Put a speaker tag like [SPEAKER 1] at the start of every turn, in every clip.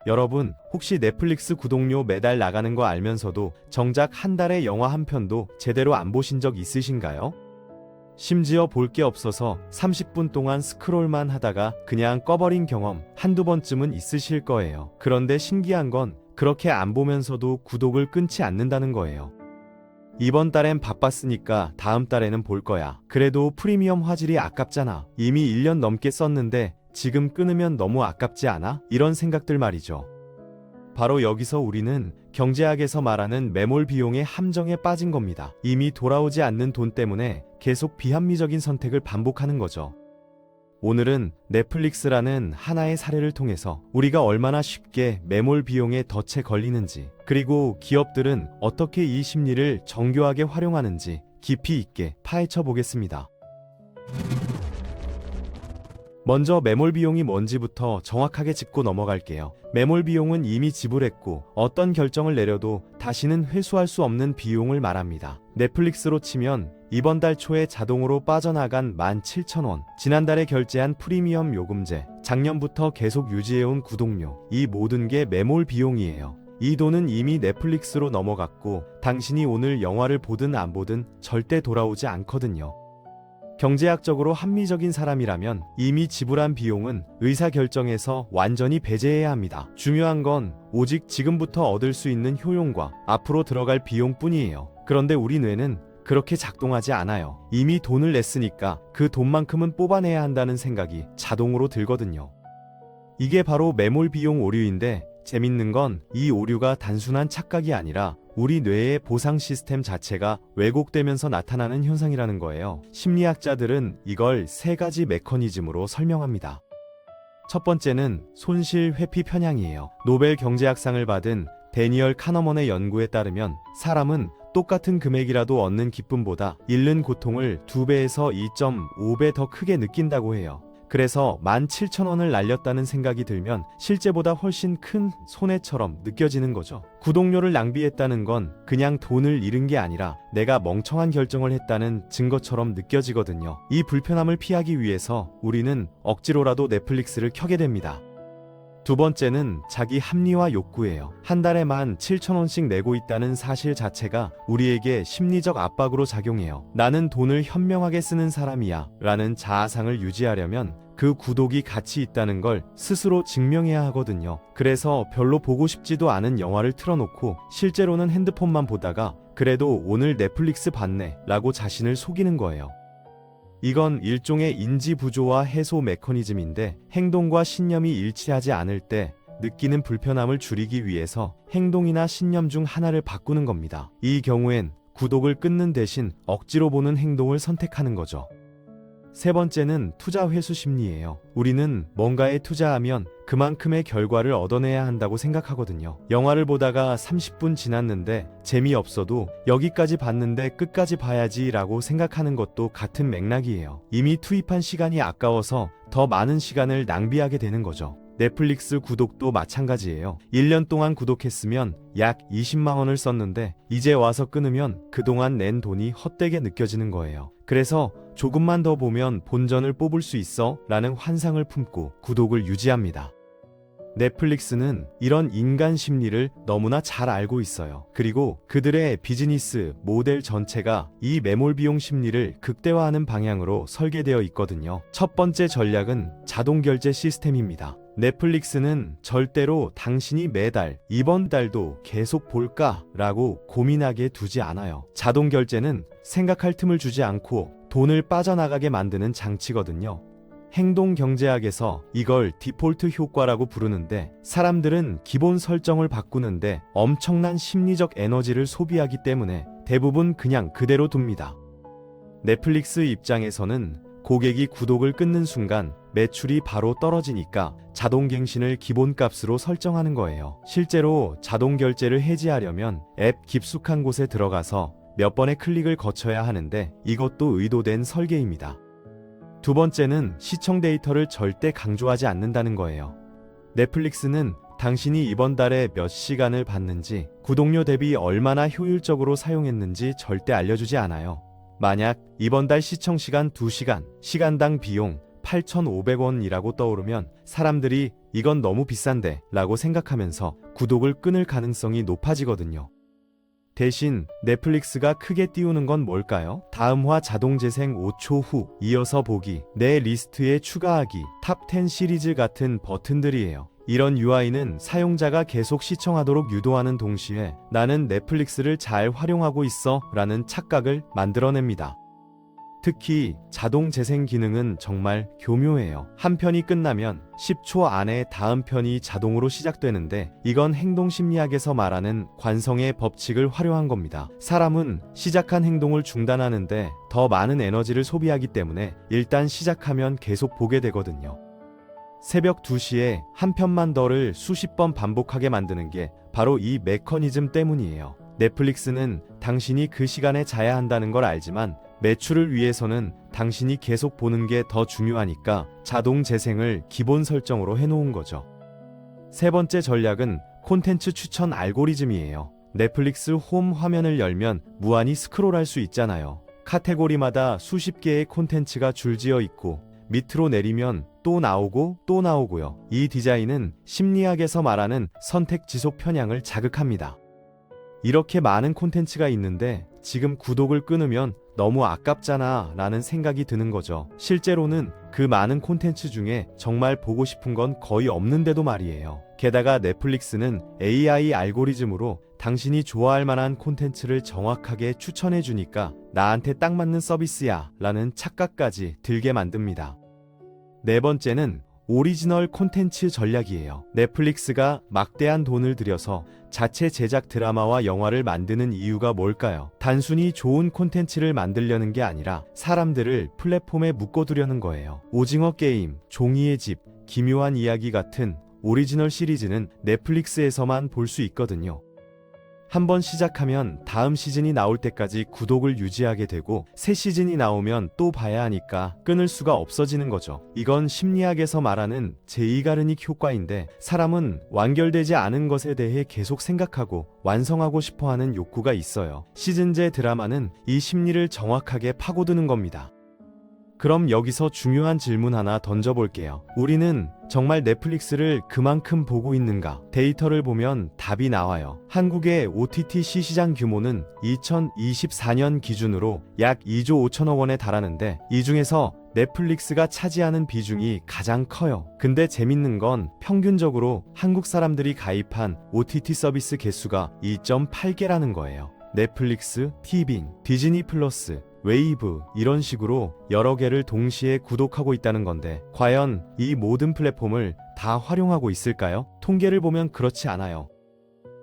[SPEAKER 1] 여러분, 혹시 넷플릭스 구독료 매달 나가는 거 알면서도 정작 한 달에 영화 한 편도 제대로 안 보신 적 있으신가요? 심지어 볼 게 없어서 30분 동안 스크롤만 하다가 그냥 꺼버린 경험 한두 번쯤은 있으실 거예요. 그런데 신기한 건 그렇게 안 보면서도 구독을 끊지 않는다는 거예요. 이번 달엔 바빴으니까 다음 달에는 볼 거야. 그래도 프리미엄 화질이 아깝잖아. 이미 1년 넘게 썼는데 지금 끊으면 너무 아깝지 않아? 이런 생각들 말이죠. 바로 여기서 우리는 경제학에서 말하는 매몰 비용의 함정에 빠진 겁니다. 이미 돌아오지 않는 돈 때문에 계속 비합리적인 선택을 반복하는 거죠. 오늘은 넷플릭스라는 하나의 사례를 통해서 우리가 얼마나 쉽게 매몰 비용에 덫에 걸리는지, 그리고 기업들은 어떻게 이 심리를 정교하게 활용하는지 깊이 있게 파헤쳐 보겠습니다. 먼저 매몰 비용이 뭔지부터 정확하게 짚고 넘어갈게요. 매몰 비용은 이미 지불했고 어떤 결정을 내려도 다시는 회수할 수 없는 비용을 말합니다. 넷플릭스로 치면 이번 달 초에 자동으로 빠져나간 17,000원, 지난달에 결제한 프리미엄 요금제, 작년부터 계속 유지해온 구독료, 이 모든 게 매몰 비용이에요. 이 돈은 이미 넷플릭스로 넘어갔고 당신이 오늘 영화를 보든 안 보든 절대 돌아오지 않거든요. 경제학적으로 합리적인 사람이라면 이미 지불한 비용은 의사결정에서 완전히 배제해야 합니다. 중요한 건 오직 지금부터 얻을 수 있는 효용과 앞으로 들어갈 비용뿐이에요. 그런데 우리 뇌는 그렇게 작동하지 않아요. 이미 돈을 냈으니까 그 돈만큼은 뽑아내야 한다는 생각이 자동으로 들거든요. 이게 바로 매몰 비용 오류인데, 재밌는 건 이 오류가 단순한 착각이 아니라 우리 뇌의 보상 시스템 자체가 왜곡되면서 나타나는 현상이라는 거예요. 심리학자들은 이걸 세 가지 메커니즘으로 설명합니다. 첫 번째는 손실 회피 편향이에요. 노벨 경제학상을 받은 데니얼 카너먼의 연구에 따르면 사람은 똑같은 금액이라도 얻는 기쁨보다 잃는 고통을 2배에서 2.5배 더 크게 느낀다고 해요. 그래서 17,000원을 날렸다는 생각이 들면 실제보다 훨씬 큰 손해처럼 느껴지는 거죠. 구독료를 낭비했다는 건 그냥 돈을 잃은 게 아니라 내가 멍청한 결정을 했다는 증거처럼 느껴지거든요. 이 불편함을 피하기 위해서 우리는 억지로라도 넷플릭스를 켜게 됩니다. 두 번째는 자기 합리화 욕구예요. 한 달에 17,000원씩 내고 있다는 사실 자체가 우리에게 심리적 압박으로 작용해요. 나는 돈을 현명하게 쓰는 사람이야 라는 자아상을 유지하려면 그 구독이 가치 있다는 걸 스스로 증명해야 하거든요. 그래서 별로 보고 싶지도 않은 영화를 틀어놓고 실제로는 핸드폰만 보다가 그래도 오늘 넷플릭스 봤네 라고 자신을 속이는 거예요. 이건 일종의 인지 부조화 해소 메커니즘인데, 행동과 신념이 일치하지 않을 때 느끼는 불편함을 줄이기 위해서 행동이나 신념 중 하나를 바꾸는 겁니다. 이 경우엔 구독을 끊는 대신 억지로 보는 행동을 선택하는 거죠. 세 번째는 투자 회수 심리예요. 우리는 뭔가에 투자하면 그만큼의 결과를 얻어내야 한다고 생각하거든요. 영화를 보다가 30분 지났는데 재미없어도 여기까지 봤는데 끝까지 봐야지 라고 생각하는 것도 같은 맥락이에요. 이미 투입한 시간이 아까워서 더 많은 시간을 낭비하게 되는 거죠. 넷플릭스 구독도 마찬가지예요. 1년 동안 구독했으면 약 20만 원을 썼는데 이제 와서 끊으면 그동안 낸 돈이 헛되게 느껴지는 거예요. 그래서 조금만 더 보면 본전을 뽑을 수 있어 라는 환상을 품고 구독을 유지합니다. 넷플릭스는 이런 인간 심리를 너무나 잘 알고 있어요. 그리고 그들의 비즈니스 모델 전체가 이 매몰 비용 심리를 극대화하는 방향으로 설계되어 있거든요. 첫 번째 전략은 자동 결제 시스템입니다. 넷플릭스는 절대로 당신이 매달 이번 달도 계속 볼까? 라고 고민하게 두지 않아요. 자동 결제는 생각할 틈을 주지 않고 돈을 빠져나가게 만드는 장치거든요. 행동 경제학에서 이걸 디폴트 효과라고 부르는데, 사람들은 기본 설정을 바꾸는데 엄청난 심리적 에너지를 소비하기 때문에 대부분 그냥 그대로 둡니다. 넷플릭스 입장에서는 고객이 구독을 끊는 순간 매출이 바로 떨어지니까 자동갱신을 기본값으로 설정하는 거예요. 실제로 자동 결제를 해지하려면 앱 깊숙한 곳에 들어가서 몇 번의 클릭을 거쳐야 하는데 이것도 의도된 설계입니다. 두 번째는 시청 데이터를 절대 강조하지 않는다는 거예요. 넷플릭스는 당신이 이번 달에 몇 시간을 봤는지, 구독료 대비 얼마나 효율적으로 사용했는지 절대 알려주지 않아요. 만약 이번 달 시청 시간 2시간, 시간당 비용 8,500원이라고 떠오르면 사람들이 이건 너무 비싼데 라고 생각하면서 구독을 끊을 가능성이 높아지거든요. 대신 넷플릭스가 크게 띄우는 건 뭘까요? 다음화 자동 재생 5초 후, 이어서 보기, 내 리스트에 추가하기, 탑 10 시리즈 같은 버튼들이에요. 이런 UI는 사용자가 계속 시청하도록 유도하는 동시에 나는 넷플릭스를 잘 활용하고 있어 라는 착각을 만들어냅니다. 특히 자동 재생 기능은 정말 교묘해요. 한 편이 끝나면 10초 안에 다음 편이 자동으로 시작되는데 이건 행동 심리학에서 말하는 관성의 법칙을 활용한 겁니다. 사람은 시작한 행동을 중단하는데 더 많은 에너지를 소비하기 때문에 일단 시작하면 계속 보게 되거든요. 새벽 2시에 한 편만 더를 수십 번 반복하게 만드는 게 바로 이 메커니즘 때문이에요. 넷플릭스는 당신이 그 시간에 자야 한다는 걸 알지만 매출을 위해서는 당신이 계속 보는 게 더 중요하니까 자동 재생을 기본 설정으로 해놓은 거죠. 세 번째 전략은 콘텐츠 추천 알고리즘이에요. 넷플릭스 홈 화면을 열면 무한히 스크롤할 수 있잖아요. 카테고리마다 수십 개의 콘텐츠가 줄지어 있고 밑으로 내리면 또 나오고 또 나오고요. 이 디자인은 심리학에서 말하는 선택 지속 편향을 자극합니다. 이렇게 많은 콘텐츠가 있는데 지금 구독을 끊으면 너무 아깝잖아 라는 생각이 드는 거죠. 실제로는 그 많은 콘텐츠 중에 정말 보고 싶은 건 거의 없는데도 말이에요. 게다가 넷플릭스는 AI 알고리즘으로 당신이 좋아할 만한 콘텐츠를 정확하게 추천해 주니까 나한테 딱 맞는 서비스야 라는 착각까지 들게 만듭니다. 네 번째는 오리지널 콘텐츠 전략이에요. 넷플릭스가 막대한 돈을 들여서 자체 제작 드라마와 영화를 만드는 이유가 뭘까요? 단순히 좋은 콘텐츠를 만들려는 게 아니라 사람들을 플랫폼에 묶어두려는 거예요. 오징어 게임, 종이의 집, 기묘한 이야기 같은 오리지널 시리즈는 넷플릭스에서만 볼 수 있거든요. 한번 시작하면 다음 시즌이 나올 때까지 구독을 유지하게 되고 새 시즌이 나오면 또 봐야 하니까 끊을 수가 없어지는 거죠. 이건 심리학에서 말하는 제이가르닉 효과인데 사람은 완결되지 않은 것에 대해 계속 생각하고 완성하고 싶어하는 욕구가 있어요. 시즌제 드라마는 이 심리를 정확하게 파고드는 겁니다. 그럼 여기서 중요한 질문 하나 던져볼게요. 우리는 정말 넷플릭스를 그만큼 보고 있는가? 데이터를 보면 답이 나와요. 한국의 OTT 시시장 규모는 2024년 기준으로 약 2조 5천억 원에 달하는데 이 중에서 넷플릭스가 차지하는 비중이 가장 커요. 근데 재밌는 건 평균적으로 한국 사람들이 가입한 OTT 서비스 개수가 2.8개라는 거예요. 넷플릭스, 티빙, 디즈니 플러스, 웨이브 이런 식으로 여러 개를 동시에 구독하고 있다는 건데 과연 이 모든 플랫폼을 다 활용하고 있을까요? 통계를 보면 그렇지 않아요.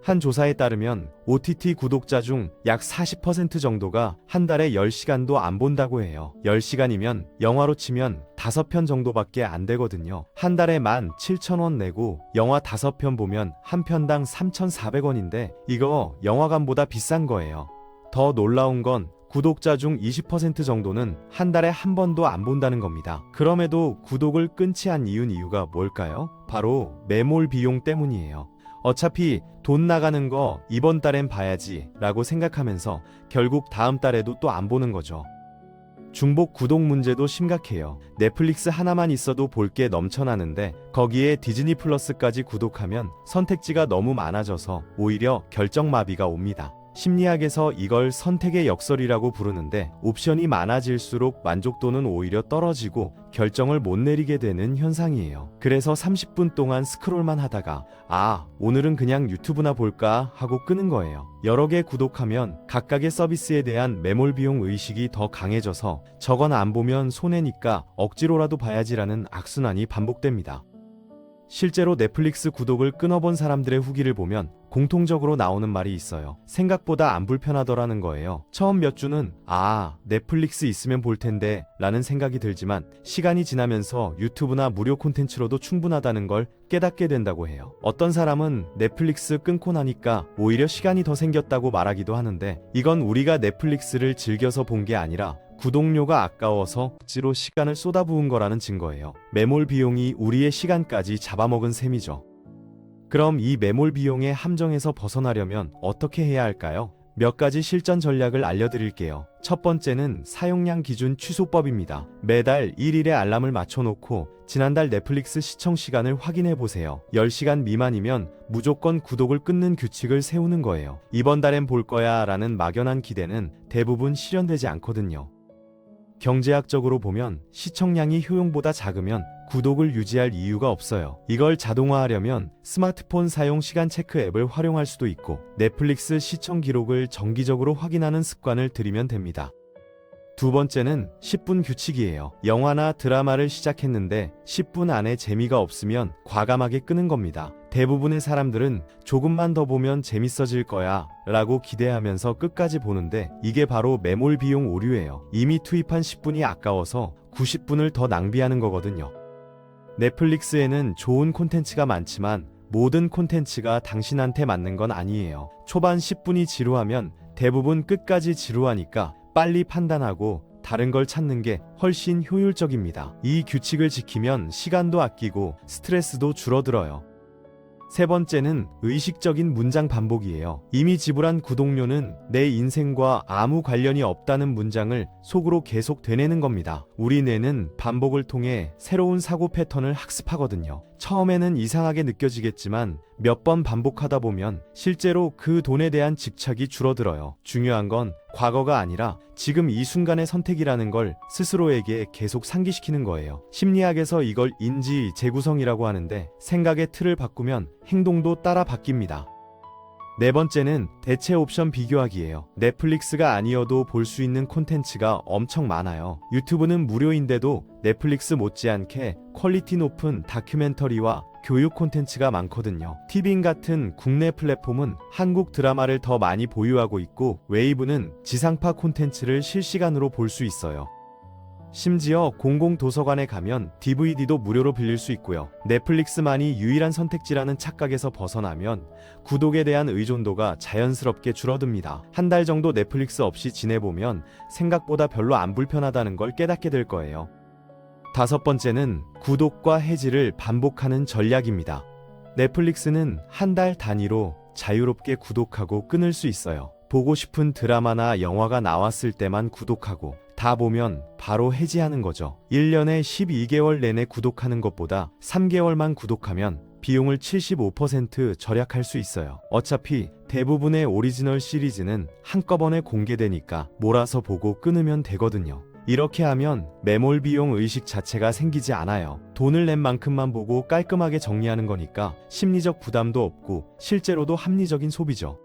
[SPEAKER 1] 한 조사에 따르면 OTT 구독자 중 약 40% 정도가 한 달에 10시간도 안 본다고 해요. 10시간이면 영화로 치면 5편 정도밖에 안 되거든요. 한 달에 17,000원 내고 영화 5편 보면 한 편당 3,400원인데 이거 영화관보다 비싼 거예요. 더 놀라운 건 구독자 중 20% 정도는 한 달에 한 번도 안 본다는 겁니다. 그럼에도 구독을 끊지 않은 이유가 뭘까요? 바로 매몰 비용 때문이에요. 어차피 돈 나가는 거 이번 달엔 봐야지 라고 생각하면서 결국 다음 달에도 또 안 보는 거죠. 중복 구독 문제도 심각해요. 넷플릭스 하나만 있어도 볼 게 넘쳐나는데 거기에 디즈니 플러스까지 구독하면 선택지가 너무 많아져서 오히려 결정마비가 옵니다. 심리학에서 이걸 선택의 역설이라고 부르는데 옵션이 많아질수록 만족도는 오히려 떨어지고 결정을 못 내리게 되는 현상이에요. 그래서 30분 동안 스크롤만 하다가 오늘은 그냥 유튜브나 볼까 하고 끄는 거예요. 여러 개 구독하면 각각의 서비스에 대한 매몰 비용 의식이 더 강해져서 저건 안 보면 손해니까 억지로라도 봐야지라는 악순환이 반복됩니다. 실제로 넷플릭스 구독을 끊어본 사람들의 후기를 보면 공통적으로 나오는 말이 있어요. 생각보다 안 불편하더라는 거예요. 처음 몇 주는 넷플릭스 있으면 볼 텐데 라는 생각이 들지만 시간이 지나면서 유튜브나 무료 콘텐츠로도 충분하다는 걸 깨닫게 된다고 해요. 어떤 사람은 넷플릭스 끊고 나니까 오히려 시간이 더 생겼다고 말하기도 하는데 이건 우리가 넷플릭스를 즐겨서 본 게 아니라 구독료가 아까워서 억지로 시간을 쏟아부은 거라는 증거예요. 매몰 비용이 우리의 시간까지 잡아먹은 셈이죠. 그럼 이 매몰 비용의 함정에서 벗어나려면 어떻게 해야 할까요? 몇 가지 실전 전략을 알려드릴게요. 첫 번째는 사용량 기준 취소법입니다. 매달 1일에 알람을 맞춰놓고 지난달 넷플릭스 시청 시간을 확인해 보세요. 10시간 미만이면 무조건 구독을 끊는 규칙을 세우는 거예요. 이번 달엔 볼 거야 라는 막연한 기대는 대부분 실현되지 않거든요. 경제학적으로 보면 시청량이 효용보다 작으면 구독을 유지할 이유가 없어요. 이걸 자동화하려면 스마트폰 사용 시간 체크 앱을 활용할 수도 있고 넷플릭스 시청 기록을 정기적으로 확인하는 습관을 들이면 됩니다. 두 번째는 10분 규칙이에요. 영화나 드라마를 시작했는데 10분 안에 재미가 없으면 과감하게 끄는 겁니다. 대부분의 사람들은 조금만 더 보면 재밌어질 거야 라고 기대하면서 끝까지 보는데 이게 바로 매몰 비용 오류예요. 이미 투입한 10분이 아까워서 90분을 더 낭비하는 거거든요. 넷플릭스에는 좋은 콘텐츠가 많지만 모든 콘텐츠가 당신한테 맞는 건 아니에요. 초반 10분이 지루하면 대부분 끝까지 지루하니까 빨리 판단하고 다른 걸 찾는 게 훨씬 효율적입니다. 이 규칙을 지키면 시간도 아끼고 스트레스도 줄어들어요. 세 번째는 의식적인 문장 반복이에요. 이미 지불한 구독료는 내 인생과 아무 관련이 없다는 문장을 속으로 계속 되뇌는 겁니다. 우리 뇌는 반복을 통해 새로운 사고 패턴을 학습하거든요. 처음에는 이상하게 느껴지겠지만 몇 번 반복하다 보면 실제로 그 돈에 대한 집착이 줄어들어요. 중요한 건 과거가 아니라 지금 이 순간의 선택이라는 걸 스스로에게 계속 상기시키는 거예요. 심리학에서 이걸 인지 재구성이라고 하는데 생각의 틀을 바꾸면 행동도 따라 바뀝니다. 네 번째는 대체 옵션 비교하기예요. 넷플릭스가 아니어도 볼 수 있는 콘텐츠가 엄청 많아요. 유튜브는 무료인데도 넷플릭스 못지않게 퀄리티 높은 다큐멘터리와 교육 콘텐츠가 많거든요. 티빙 같은 국내 플랫폼은 한국 드라마를 더 많이 보유하고 있고 웨이브는 지상파 콘텐츠를 실시간으로 볼 수 있어요. 심지어 공공도서관에 가면 DVD도 무료로 빌릴 수 있고요. 넷플릭스만이 유일한 선택지라는 착각에서 벗어나면 구독에 대한 의존도가 자연스럽게 줄어듭니다. 한 달 정도 넷플릭스 없이 지내보면 생각보다 별로 안 불편하다는 걸 깨닫게 될 거예요. 다섯 번째는 구독과 해지를 반복하는 전략입니다. 넷플릭스는 한 달 단위로 자유롭게 구독하고 끊을 수 있어요. 보고 싶은 드라마나 영화가 나왔을 때만 구독하고 다 보면 바로 해지하는 거죠. 1년에 12개월 내내 구독하는 것보다 3개월만 구독하면 비용을 75% 절약할 수 있어요. 어차피 대부분의 오리지널 시리즈는 한꺼번에 공개되니까 몰아서 보고 끊으면 되거든요. 이렇게 하면 매몰 비용 의식 자체가 생기지 않아요. 돈을 낸 만큼만 보고 깔끔하게 정리하는 거니까 심리적 부담도 없고 실제로도 합리적인 소비죠.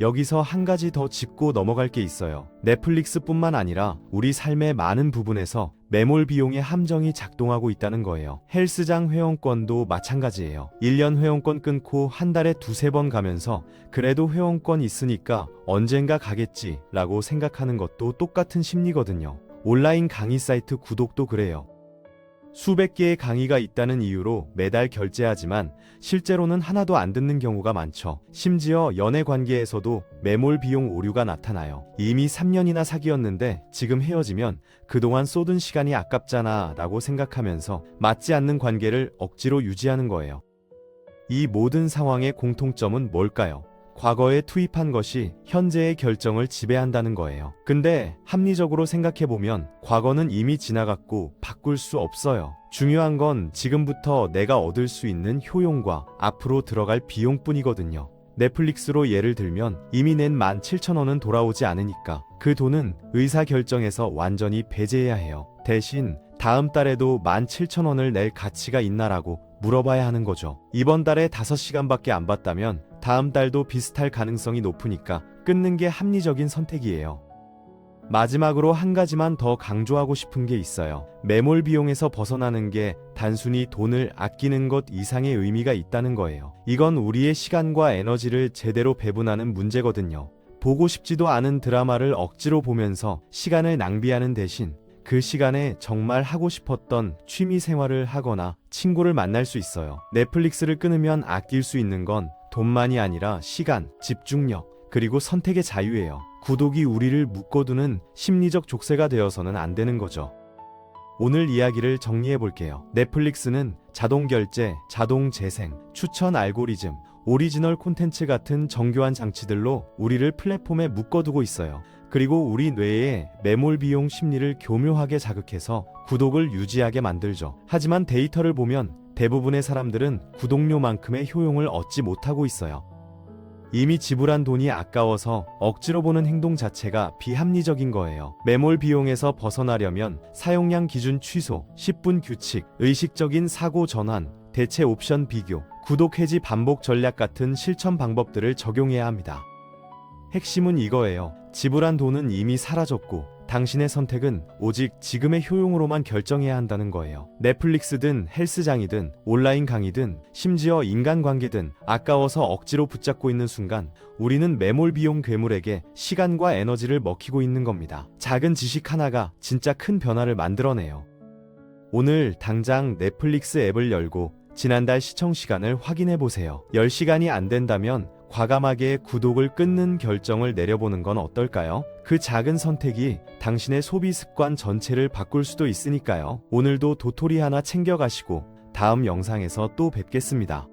[SPEAKER 1] 여기서 한 가지 더 짚고 넘어갈 게 있어요. 넷플릭스뿐만 아니라 우리 삶의 많은 부분에서 매몰 비용의 함정이 작동하고 있다는 거예요. 헬스장 회원권도 마찬가지예요. 1년 회원권 끊고 한 달에 두세 번 가면서 그래도 회원권 있으니까 언젠가 가겠지 라고 생각하는 것도 똑같은 심리거든요. 온라인 강의 사이트 구독도 그래요. 수백 개의 강의가 있다는 이유로 매달 결제하지만 실제로는 하나도 안 듣는 경우가 많죠. 심지어 연애 관계에서도 매몰 비용 오류가 나타나요. 이미 3년이나 사귀었는데 지금 헤어지면 그동안 쏟은 시간이 아깝잖아 라고 생각하면서 맞지 않는 관계를 억지로 유지하는 거예요. 이 모든 상황의 공통점은 뭘까요? 과거에 투입한 것이 현재의 결정을 지배한다는 거예요. 근데 합리적으로 생각해보면 과거는 이미 지나갔고 바꿀 수 없어요. 중요한 건 지금부터 내가 얻을 수 있는 효용과 앞으로 들어갈 비용뿐이거든요. 넷플릭스로 예를 들면 이미 낸 17,000원은 돌아오지 않으니까 그 돈은 의사결정에서 완전히 배제해야 해요. 대신 다음 달에도 17,000원을 낼 가치가 있나라고 물어봐야 하는 거죠. 이번 달에 5시간밖에 안 봤다면 다음 달도 비슷할 가능성이 높으니까 끊는 게 합리적인 선택이에요. 마지막으로 한 가지만 더 강조하고 싶은 게 있어요. 매몰 비용에서 벗어나는 게 단순히 돈을 아끼는 것 이상의 의미가 있다는 거예요. 이건 우리의 시간과 에너지를 제대로 배분하는 문제거든요. 보고 싶지도 않은 드라마를 억지로 보면서 시간을 낭비하는 대신 그 시간에 정말 하고 싶었던 취미 생활을 하거나 친구를 만날 수 있어요. 넷플릭스를 끊으면 아낄 수 있는 건 돈만이 아니라 시간, 집중력, 그리고 선택의 자유예요. 구독이 우리를 묶어두는 심리적 족쇄가 되어서는 안 되는 거죠. 오늘 이야기를 정리해 볼게요. 넷플릭스는 자동 결제, 자동 재생, 추천 알고리즘, 오리지널 콘텐츠 같은 정교한 장치들로 우리를 플랫폼에 묶어두고 있어요. 그리고 우리 뇌에 매몰 비용 심리를 교묘하게 자극해서 구독을 유지하게 만들죠. 하지만 데이터를 보면 대부분의 사람들은 구독료만큼의 효용을 얻지 못하고 있어요. 이미 지불한 돈이 아까워서 억지로 보는 행동 자체가 비합리적인 거예요. 매몰 비용에서 벗어나려면 사용량 기준 취소, 10분 규칙, 의식적인 사고 전환, 대체 옵션 비교, 구독 해지 반복 전략 같은 실천 방법들을 적용해야 합니다. 핵심은 이거예요. 지불한 돈은 이미 사라졌고 당신의 선택은 오직 지금의 효용으로만 결정해야 한다는 거예요. 넷플릭스든 헬스장이든 온라인 강의든 심지어 인간관계든 아까워서 억지로 붙잡고 있는 순간 우리는 매몰 비용 괴물에게 시간과 에너지를 먹히고 있는 겁니다. 작은 지식 하나가 진짜 큰 변화를 만들어내요. 오늘 당장 넷플릭스 앱을 열고 지난달 시청 시간을 확인해 보세요. 10시간이 안 된다면 과감하게 구독을 끊는 결정을 내려보는 건 어떨까요? 그 작은 선택이 당신의 소비 습관 전체를 바꿀 수도 있으니까요. 오늘도 도토리 하나 챙겨가시고 다음 영상에서 또 뵙겠습니다.